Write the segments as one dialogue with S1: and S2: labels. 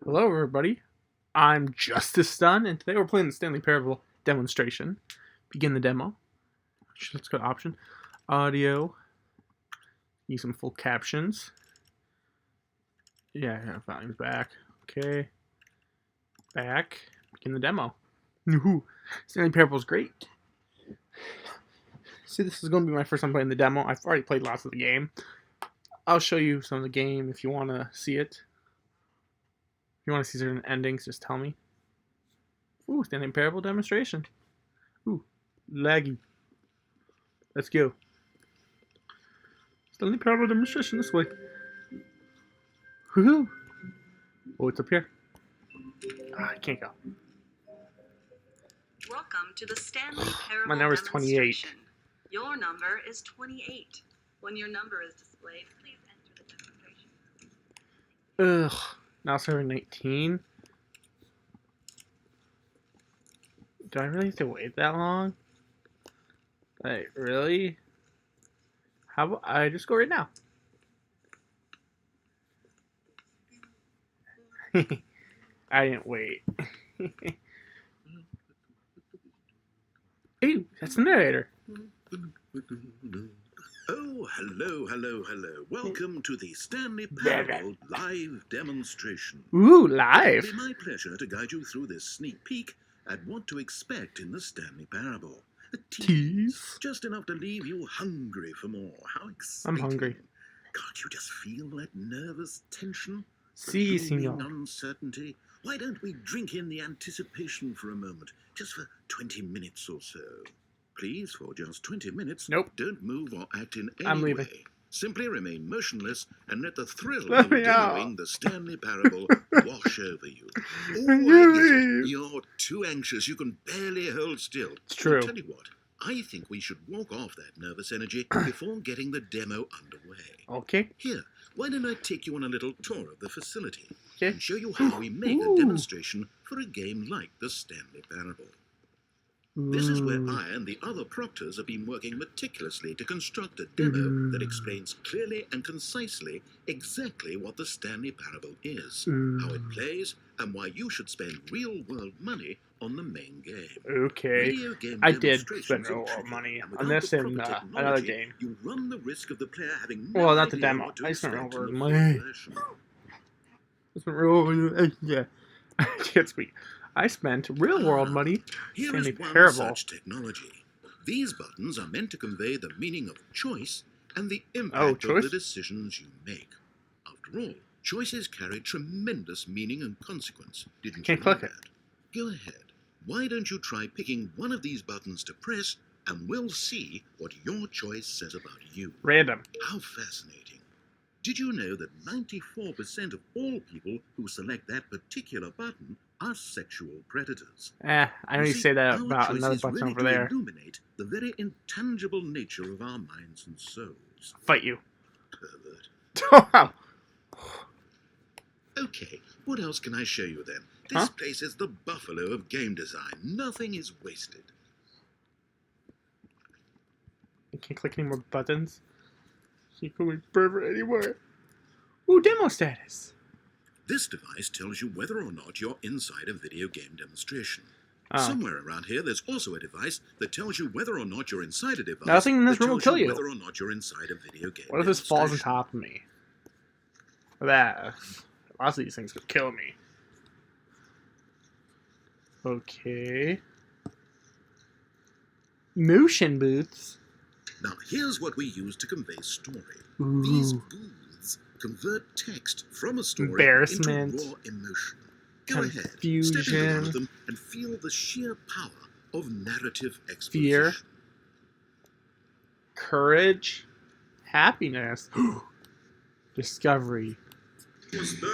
S1: Hello, everybody. I'm Justice Stun, and today we're playing the Stanley Parable Demonstration. Begin the demo. Let's go to option. Audio. Use some full captions. Yeah, volume's back. Okay. Back. Begin the demo. Woohoo! Stanley Parable's great. See, this is going to be my first time playing the demo. I've already played lots of the game. I'll show you some of the game if you want to see it. If you want to see certain endings, just tell me. Ooh, Stanley Parable Demonstration. Ooh, laggy. Let's go. Stanley Parable Demonstration this way. Woohoo! Oh, it's up here. I can't go.
S2: Welcome to the Stanley Parable
S1: My number's 28.
S2: Demonstration. Your number is 28. When your number is displayed, please enter the demonstration.
S1: Ugh. Now serving 19. Do I really have to wait that long? Like, really? How about I just go right now? I didn't wait. Hey, that's the narrator.
S3: Oh, hello. Welcome to the Stanley Parable live demonstration.
S1: Ooh,
S3: It
S1: live.
S3: will be my pleasure to guide you through this sneak peek at what to expect in the Stanley Parable. A
S1: Tease.
S3: just enough to leave you hungry for more. How exciting.
S1: I'm hungry.
S3: Can't you just feel that nervous tension?
S1: Si,
S3: The looming
S1: senor.
S3: uncertainty? Why don't we drink in the anticipation for a moment, just for 20 minutes or so? Please, for just 20 minutes,
S1: Nope.
S3: don't move or act in any
S1: I'm leaving.
S3: way. Simply remain motionless and let the thrill
S1: Let
S3: of
S1: me out.
S3: demoing the Stanley Parable wash over you. Oh, I
S1: You
S3: get it.
S1: leave.
S3: You're too anxious. You can barely hold still.
S1: It's true.
S3: I'll tell you what. I think we should walk off that nervous energy before getting the demo underway.
S1: Okay.
S3: Here, why don't I take you on a little tour of the facility
S1: Okay.
S3: and show you how we make a
S1: Ooh.
S3: demonstration for a game like the Stanley Parable. This is where
S1: Ooh.
S3: I and the other proctors have been working meticulously to construct a demo that explains clearly and concisely exactly what the Stanley Parable is, how it plays, and why you should spend real-world money on the main game.
S1: Okay.
S3: Video game
S1: I did
S3: demonstrations
S1: spend
S3: are
S1: real
S3: tricky,
S1: money
S3: and
S1: on
S3: without
S1: this
S3: the
S1: and
S3: proper
S1: another
S3: technology,
S1: game.
S3: You run the risk of the player having no
S1: Well, not the
S3: idea
S1: demo.
S3: what to
S1: I spent
S3: expect
S1: real
S3: in the
S1: money.
S3: full version.
S1: I spent real. Yeah. I can't speak. I spent real world money.
S3: Here
S1: Stanley
S3: is one
S1: Parable.
S3: such technology. These buttons are meant to convey the meaning of choice and the
S1: Oh,
S3: impact of
S1: choice?
S3: the decisions you make. After all, choices carry tremendous meaning and consequence. Didn't
S1: Can't
S3: you know
S1: click it.
S3: that? Go ahead. Why don't you try picking one of these buttons to press, and we'll see what your choice says about you.
S1: Random.
S3: How fascinating. Did you know that 94% of all people who select that particular button are sexual predators?
S1: I know you
S3: see,
S1: say that
S3: our
S1: about
S3: choice
S1: another
S3: is
S1: button
S3: really
S1: over
S3: to
S1: there.
S3: illuminate the very intangible nature of our minds and souls.
S1: Fight you.
S3: Pervert.
S1: Wow.
S3: Okay, what else can I show you then? This place is the buffalo of game design. Nothing is wasted.
S1: I can't click any more buttons. Can't call me pervert anymore. Ooh, demo status.
S3: This device tells you whether or not you're inside a video game demonstration.
S1: Oh.
S3: Somewhere around here, there's also a device that tells you whether or not you're inside a device.
S1: Nothing in this
S3: that
S1: room will
S3: tells
S1: kill you.
S3: Whether or not you're inside a video game.
S1: What if this falls on
S3: demonstration.
S1: top of me? That. Lots of these things could kill me. Okay. Motion booths.
S3: Now, here's what we use to convey story.
S1: Ooh.
S3: These booths convert text from a story
S1: Embarrassment.
S3: into raw emotion. Go ahead, step into one
S1: Confusion.
S3: of them and feel the sheer power of narrative exposition.
S1: Fear. Courage. Happiness. Discovery.
S3: Was low,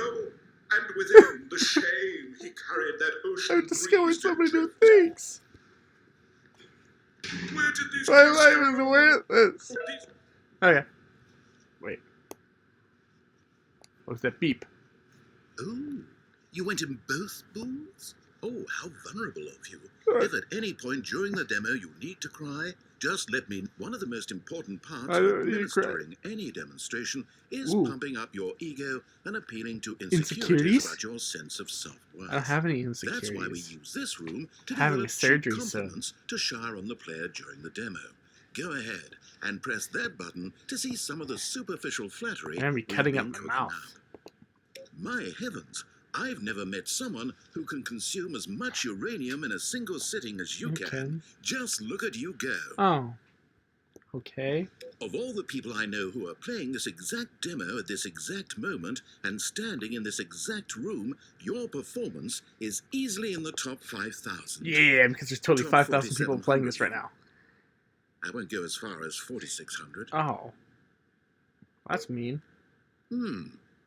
S3: and within the shame he carried that ocean.
S1: I've discovered
S3: breeze
S1: so
S3: to
S1: many new
S3: drift.
S1: things.
S3: Where did these
S1: My
S3: things
S1: life
S3: come
S1: is
S3: from?
S1: worthless.
S3: These-
S1: Okay. Wait. What was that beep?
S3: Oh, you went in both booths? Oh, how vulnerable of you. If at any point during the demo you need to cry, just let me. One of the most important parts
S1: I
S3: of
S1: don't need to cry.
S3: administering any demonstration is
S1: Ooh.
S3: pumping up your ego and appealing to
S1: Insecurities?
S3: insecurities about your sense of self-worth.
S1: I don't have any
S3: That's
S1: insecurities.
S3: why we use this room to
S1: Having
S3: develop
S1: a surgery
S3: cheap
S1: soon.
S3: compliments to shower on the player during the demo. Go ahead and press that button to see some of the superficial flattery
S1: I'm gonna be
S3: we've
S1: cutting
S3: been
S1: up my
S3: cooking
S1: mouth.
S3: up. My heavens, I've never met someone who can consume as much uranium in a single sitting as you can. Just look at you go.
S1: Oh. Okay.
S3: Of all the people I know who are playing this exact demo at this exact moment and standing in this exact room, your performance is easily in the top 5,000.
S1: Yeah, because there's totally
S3: Top
S1: 5,000 people playing this right now.
S3: I won't go as far as 4,600.
S1: Oh. That's mean.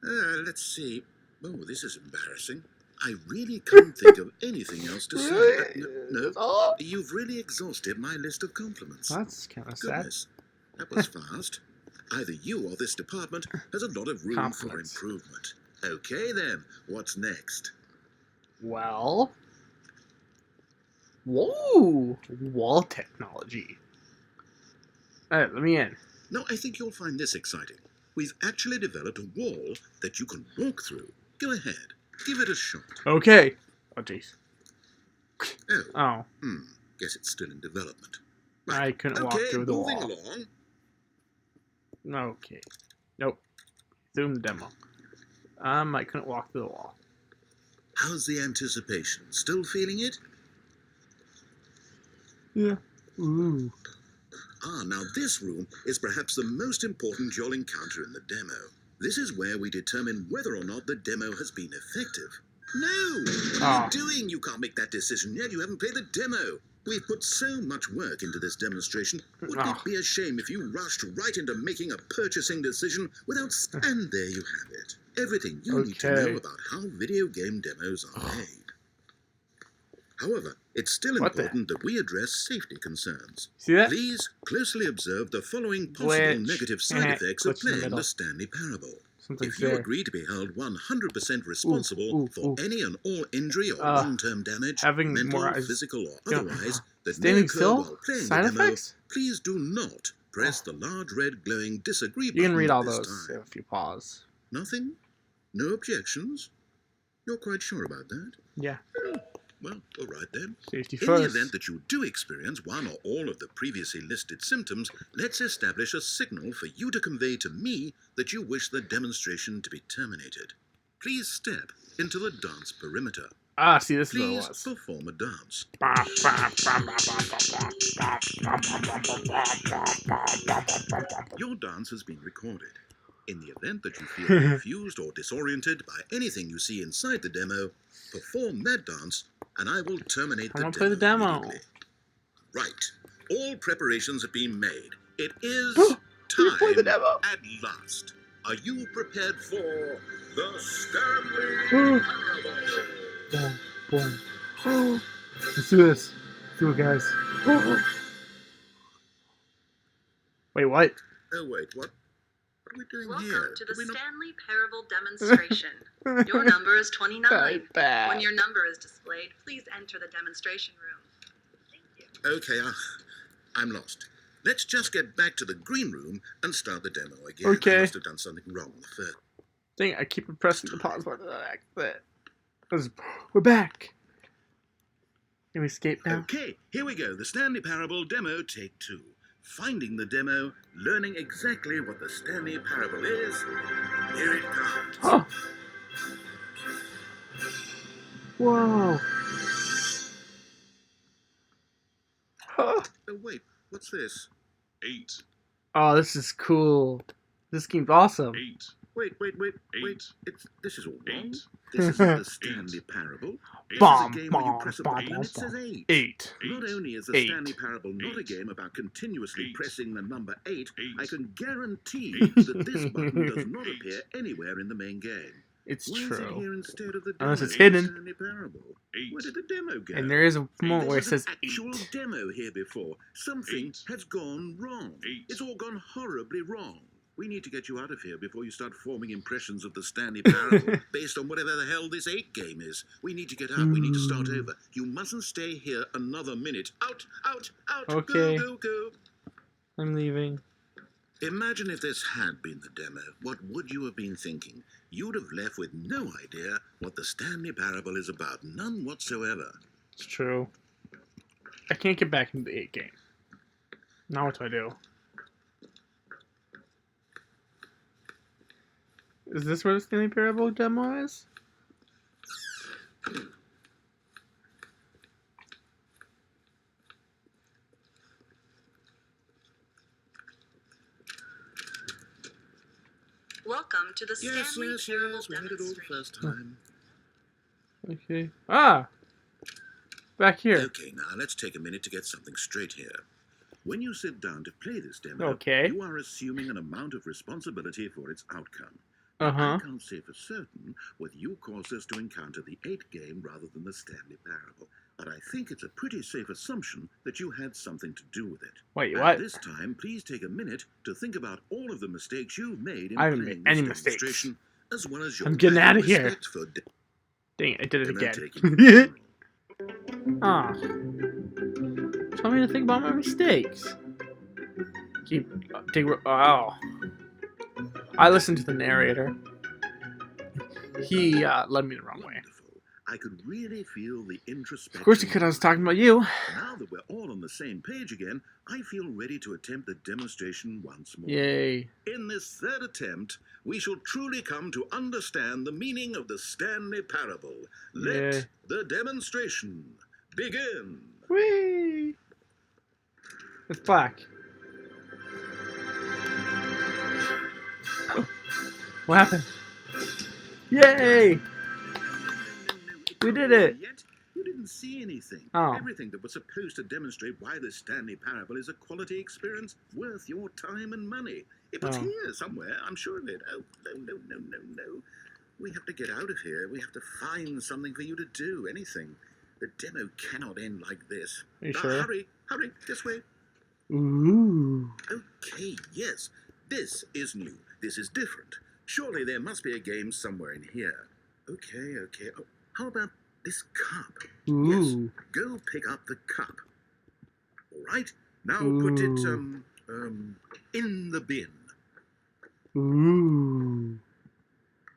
S3: Let's see. Oh, this is embarrassing. I really can't think of anything else to say. No,
S1: Oh.
S3: you've really exhausted my list of compliments.
S1: That's kind of sad.
S3: Goodness, that was fast. Either you or this department has a lot of room for
S1: Compliments.
S3: improvement. Okay then, what's next?
S1: Well. Whoa! Wall technology. Alright, let me in.
S3: Now, I think you'll find this exciting. We've actually developed a wall that you can walk through. Go ahead, give it a shot.
S1: Okay. Oh, jeez.
S3: Oh,
S1: Oh.
S3: guess it's still in development.
S1: I couldn't walk through the
S3: moving
S1: wall.
S3: along.
S1: Okay. Nope. Zoom demo. I couldn't walk through the wall.
S3: How's the anticipation? Still feeling it?
S1: Yeah. Ooh.
S3: Now this room is perhaps the most important you'll encounter in the demo. This is where we determine whether or not the demo has been effective. No! What are you doing? You can't make that decision yet. You haven't played the demo. We've put so much work into this demonstration. Wouldn't it be a shame if you rushed right into making a purchasing decision without... And there you have it. Everything you need to know about how video game demos are made. However, it's still important that we address safety concerns.
S1: See that?
S3: Please closely observe the following possible
S1: Glitch.
S3: negative side effects of
S1: Glitch in the
S3: playing
S1: middle.
S3: the Stanley Parable.
S1: Something's
S3: If you
S1: there.
S3: agree to be held 100% responsible for any and all injury or long-term damage,
S1: having
S3: mental,
S1: more eyes-
S3: physical, or
S1: you know,
S3: otherwise, that may
S1: standing
S3: occur
S1: still?
S3: while playing
S1: Side
S3: the demo,
S1: effects?
S3: please do not press the large red glowing disagree button
S1: You can read all
S3: at this
S1: those
S3: time.
S1: if you pause.
S3: Nothing? No objections? You're quite sure about that?
S1: Yeah.
S3: Well, all right then.
S1: Safety
S3: In
S1: first.
S3: the event that you do experience one or all of the previously listed symptoms, let's establish a signal for you to convey to me that you wish the demonstration to be terminated. Please step into the dance perimeter.
S1: See, this
S3: Please
S1: is what it was.
S3: perform a dance. Your dance has been recorded. In the event that you feel confused or disoriented by anything you see inside the demo, perform that dance, and I will terminate
S1: I wanna play the demo.
S3: immediately. Right. All preparations have been made. It is
S1: You play the
S3: time
S1: demo.
S3: at last. Are you prepared for the Stanley Parable?
S1: Boom, boom. Let's do this. Let's do it, guys. Wait, what?
S3: Oh, wait, what are we doing
S2: Welcome
S3: here?
S2: to the
S3: Did we not-
S2: Stanley Parable Demonstration. Your number is 29.
S1: Bad.
S2: When your number is displayed, please enter the demonstration room. Thank you.
S3: Okay, I'm lost. Let's just get back to the green room and start the demo again.
S1: Okay.
S3: I must have done something wrong the first.
S1: Dang, I keep pressing the pause button. We're back. Can we escape now?
S3: Okay, here we go. The Stanley Parable demo, take 2. Finding the demo, learning exactly what the Stanley Parable is. Here it comes.
S1: Oh. Whoa. Huh.
S3: Oh, wait, what's this?
S4: 8,
S1: Oh, this is cool. This game's awesome.
S4: 8,
S3: Wait.
S4: 8,
S3: This is all wrong.
S4: 8,
S3: This isn't the Stanley Parable. This
S1: Bomb,
S3: is a game where you
S1: bomb,
S3: press a
S1: bomb,
S3: button and it says
S1: bomb.
S3: 8.
S1: 8.
S3: Not only is the
S1: 8.
S3: Stanley Parable not a
S4: 8.
S3: game about continuously
S4: 8.
S3: pressing the number 8,
S4: 8.
S3: I can guarantee that this button does not appear anywhere in the main game.
S1: It's
S3: Why is it
S1: true.
S3: here instead of the
S1: Unless
S3: demo
S1: it's
S3: in
S1: hidden.
S3: Stanley Parable?
S4: 8,
S3: Where did the demo go?
S1: And there is a moment where it
S3: There was
S1: says
S3: an actual
S1: 8.
S3: demo here before. Something
S4: 8.
S3: has gone wrong.
S4: 8.
S3: It's all gone horribly wrong. We need to get you out of here before you start forming impressions of the Stanley Parable based on whatever the hell this 8 game is. We need to get out. We need to start over. You mustn't stay here another minute. Out, out, out.
S1: Okay.
S3: Go, go, go.
S1: I'm leaving.
S3: Imagine if this had been the demo. What would you have been thinking? You'd have left with no idea what the Stanley Parable is about. None whatsoever.
S1: It's true. I can't get back into the 8 game. Now what do I do? Is this where the Stanley Parable demo is?
S2: Welcome to the
S3: Yes,
S2: Stanley
S3: yes,
S2: Parable
S3: yes. We had it all the
S2: Demonstration.
S3: first time.
S1: Okay. Ah! Back here.
S3: Okay, now let's take a minute to get something straight here. When you sit down to play this demo,
S1: Okay.
S3: you are assuming an amount of responsibility for its outcome.
S1: Uh-huh.
S3: I can't say for certain whether you caused us to encounter the 8 game rather than the Stanley Parable, but I think it's a pretty safe assumption that you had something to do with it.
S1: Wait,
S3: At
S1: what?
S3: this time, please take a minute to think about all of the mistakes you've made in
S1: I haven't
S3: playing
S1: made any
S3: this
S1: mistakes.
S3: demonstration, as well as your
S1: I'm getting
S3: lack
S1: out
S3: of
S1: of here.
S3: respect for
S1: Dang it, I did it
S3: demo
S1: again.
S3: taking in general.
S1: Ah. Tell me to think about my mistakes. Oh. I listened to the narrator. He led me the wrong way.
S3: Wonderful. I could really feel the introspection.
S1: Of course, because I was talking about you.
S3: Now that we're all on the same page again, I feel ready to attempt the demonstration once more.
S1: Yay.
S3: In this third attempt, we shall truly come to understand the meaning of the Stanley Parable. Let
S1: Yay.
S3: the demonstration begin.
S1: Whee! It's black. What happened? Yay! We did it.
S3: Yet, you didn't see anything.
S1: Oh.
S3: Everything that was supposed to demonstrate why the Stanley Parable is a quality experience worth your time and money. It was
S1: Oh.
S3: here somewhere, I'm sure of it. Oh, no. We have to get out of here. We have to find something for you to do, anything. The demo cannot end like this.
S1: Are you
S3: Now,
S1: sure?
S3: hurry, this way.
S1: Ooh.
S3: Okay, yes. This is new. This is different. Surely there must be a game somewhere in here. Okay. Oh, how about this cup?
S1: Ooh.
S3: Yes, go pick up the cup. All right, now put it, in the bin.
S1: Ooh.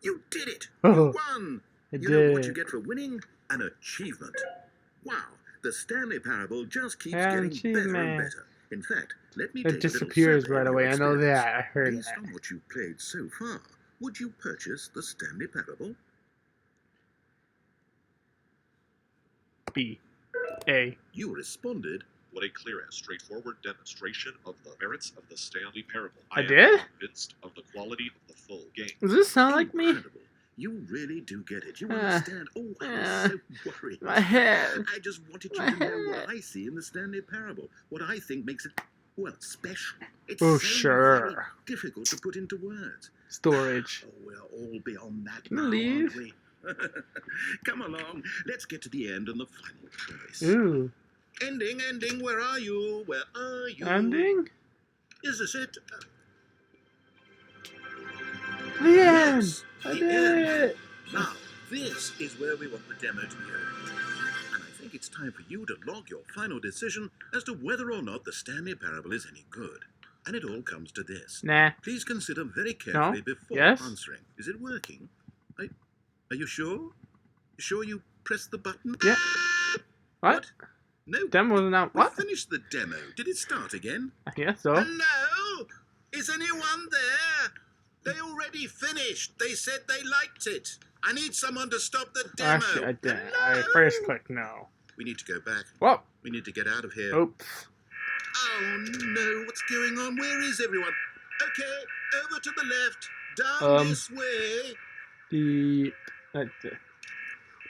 S3: You did it!
S1: Oh,
S3: You won!
S1: I
S3: You know what
S1: did.
S3: you get for winning? An achievement. Wow, the Stanley Parable just keeps
S1: An
S3: getting better and
S1: achievement.
S3: better. In fact, let me
S1: It
S3: take a little
S1: disappears
S3: survey
S1: right
S3: of
S1: away.
S3: your
S1: I know
S3: experience.
S1: that. I heard
S3: Based
S1: that.
S3: on what you've played so far, would you purchase the Stanley Parable?
S1: B. A.
S3: You responded,
S4: What a clear and straightforward demonstration of the merits of the Stanley Parable.
S1: I
S4: am
S1: did?
S4: convinced of the quality of the full game.
S1: Does this sound like me?
S3: incredible. You really do get it. You understand. Oh, I was so worried.
S1: My head.
S3: I just wanted you to know what I see in the Stanley Parable. What I think makes it, well, special. It's
S1: Oh,
S3: so
S1: sure.
S3: very difficult to put into words.
S1: Storage.
S3: Oh, we're all beyond that
S1: Can
S3: now,
S1: I leave?
S3: aren't we? Come along. Let's get to the end and the final choice.
S1: Ooh.
S3: Ending. Where are you? Where are you?
S1: Ending?
S3: Is this it?
S1: The end.
S3: Yes,
S1: I
S3: the
S1: did
S3: end.
S1: it.
S3: Now, this is where we want the demo to be over. And I think it's time for you to log your final decision as to whether or not the Stanley Parable is any good. And it all comes to this.
S1: Nah.
S3: Please consider very carefully before
S1: Yes?
S3: answering. Is it working? Are you sure? Sure you pressed the button?
S1: Yeah. What?
S3: No.
S1: Demo wasn't out.
S3: We
S1: What?
S3: finished the demo. Did it start again?
S1: I guess so.
S3: Hello? Is anyone there? They already finished. They said they liked it. I need someone to stop the demo.
S1: Actually, I did. I
S3: Hello?
S1: first clicked no.
S3: We need to go back.
S1: Whoa.
S3: We need to get out of here.
S1: Oops.
S3: Oh no, what's going on? Where is everyone? Okay, over to the left. Down this way.
S1: The.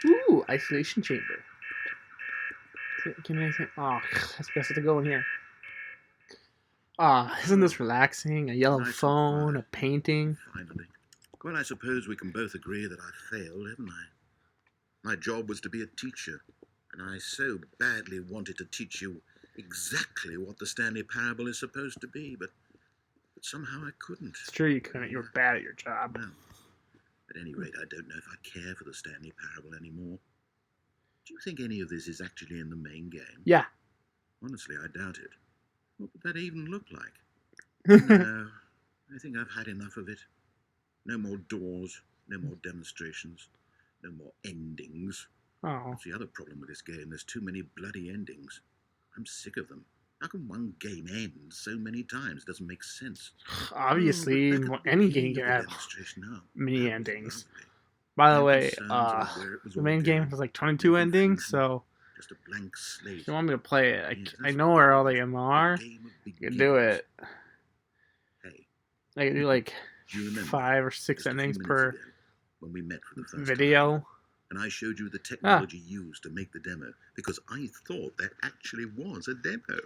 S1: Ooh, isolation chamber. Can I think? Oh, it's best to go in here. Ah, isn't this relaxing? A yellow
S3: Nice and
S1: phone,
S3: quiet.
S1: a painting.
S3: Finally. Well, I suppose we can both agree that I failed, haven't I? My job was to be a teacher, and I so badly wanted to teach you exactly what the Stanley Parable is supposed to be, but but somehow I couldn't.
S1: It's true you couldn't. You were bad at your job.
S3: No. At any rate, I don't know if I care for the Stanley Parable anymore. Do you think any of this is actually in the main game?
S1: Yeah.
S3: Honestly, I doubt it. What would that even look like? No, I think I've had enough of it. No more doors, no more demonstrations, no more endings.
S1: Oh.
S3: That's the other problem with this game. There's too many bloody endings. I'm sick of them. How can one game end so many times? It doesn't make sense.
S1: Obviously,
S3: Back at the
S1: any
S3: beginning
S1: game can
S3: of the
S1: have
S3: demonstration now.
S1: many
S3: That was
S1: endings.
S3: lovely.
S1: By the
S3: No
S1: way,
S3: concerns about where it was
S1: the
S3: all
S1: main game
S3: going.
S1: has like 22
S3: No
S1: endings,
S3: confusion.
S1: so
S3: Just a blank slate.
S1: if you want me to play it,
S3: Yes,
S1: I
S3: that's
S1: know where all
S3: right.
S1: of them
S3: A
S1: are.
S3: game of
S1: You can do
S3: beginnings.
S1: it.
S3: Hey,
S1: I can do like
S3: do you remember
S1: 5 or 6
S3: just a few
S1: endings
S3: minutes
S1: per
S3: ago when we met for the first time,
S1: video.
S3: and I showed you the technology used to make the demo because I thought there actually was a demo.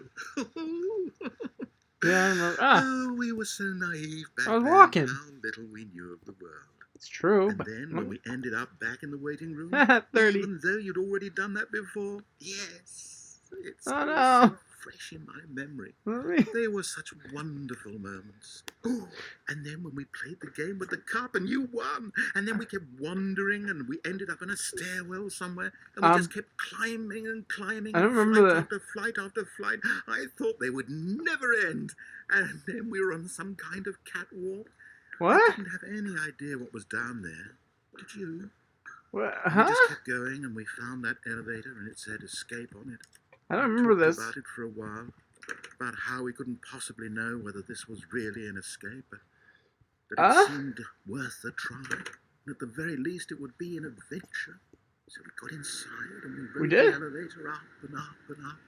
S1: Yeah, I remember.
S3: Oh, we were so naive back
S1: I was
S3: then.
S1: walking.
S3: How little we knew of the world.
S1: It's true,
S3: And
S1: but
S3: then when we ended up back in the waiting room,
S1: 30.
S3: even though you'd already done that before, yes, it's
S1: Oh,
S3: all
S1: no.
S3: so fresh in my memory. They were such wonderful moments. Oh, and then when we played the game with the cup and you won, and then we kept wandering and we ended up in a stairwell somewhere, and we just kept climbing and climbing.
S1: I don't remember
S3: flight
S1: that.
S3: after flight after flight. I thought they would never end. And then we were on some kind of catwalk. I
S1: What?
S3: didn't have any idea what was down there. Did you?
S1: What?
S3: We
S1: Huh?
S3: just kept going and we found that elevator and it said escape on it.
S1: I don't
S3: We
S1: remember
S3: talked
S1: this.
S3: about it for a while, about how we couldn't possibly know whether this was really an escape, but that it seemed worth a try. And at the very least, it would be an adventure. So we got inside and we rode
S1: did?
S3: the elevator up and up and up.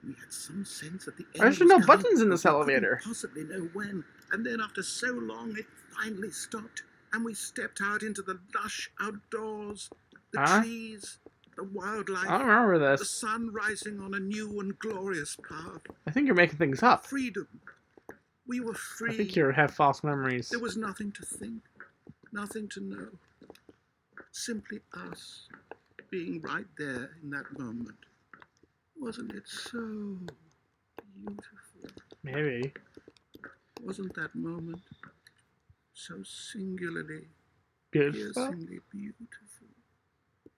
S3: We had some sense that the end
S1: There's
S3: was
S1: no
S3: coming,
S1: buttons in
S3: but
S1: this
S3: we
S1: elevator.
S3: couldn't possibly know when. And then after so long, it finally stopped, and we stepped out into the lush outdoors, the trees, the wildlife,
S1: I don't remember
S3: the
S1: this.
S3: sun rising on a new and glorious path.
S1: I think you're making things up.
S3: Freedom. We were free.
S1: I think you have false memories.
S3: There was nothing to think, nothing to know. Simply us being right there in that moment. Wasn't it so beautiful?
S1: Maybe.
S3: Wasn't that moment so singularly,
S1: Beautiful.
S3: piercingly beautiful?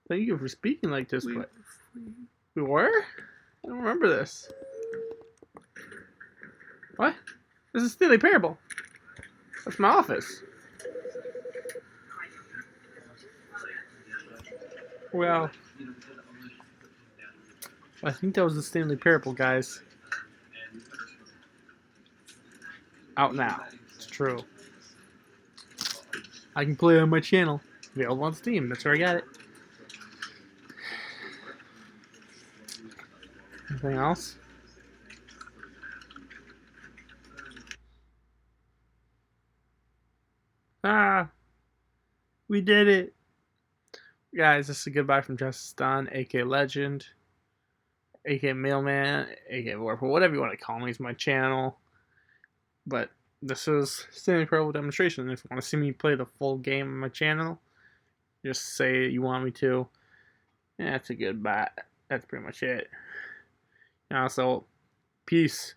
S1: Thank you for speaking like this,
S3: We
S1: but
S3: were free.
S1: we were? I don't remember this. What? This is Stanley Parable. That's my office. Well, I think that was the Stanley Parable, guys. Out now. It's true. I can play it on my channel. Available on Steam. That's where I got it. Anything else? We did it. Guys, this is a goodbye from Justice Don, aka Legend, aka Mailman, aka whatever you want to call me. It's my channel. But this is Stanley Parable Demonstration. If you want to see me play the full game on my channel, just say you want me to. Yeah, that's a goodbye. That's pretty much it. And also, peace.